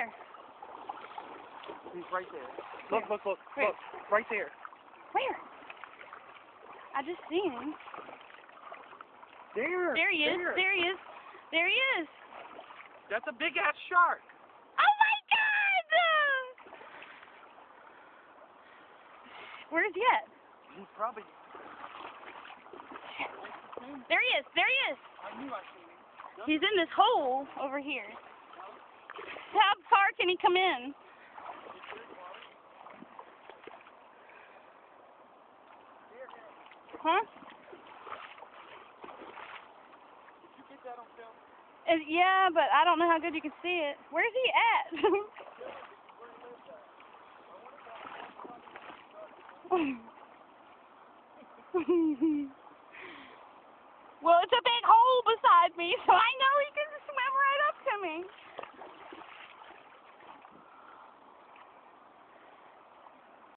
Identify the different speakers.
Speaker 1: Where?
Speaker 2: He's right there. Look, look, look,
Speaker 1: Where?
Speaker 2: look. Right there.
Speaker 1: Where? I just seen him.
Speaker 2: There.
Speaker 1: There he is. There he is. There he is.
Speaker 2: That's a big ass shark.
Speaker 1: Oh my God! Where's he at?
Speaker 2: He's probably.
Speaker 1: There he is. There he is.
Speaker 2: I knew I seen him.
Speaker 1: He's in this hole over here. How far can he come in? Huh?
Speaker 2: Did you get that on film?
Speaker 1: Yeah, but I don't know how good you can see it. Where's he at? Well, it's a big hole beside me, so I know he can swim right up to me.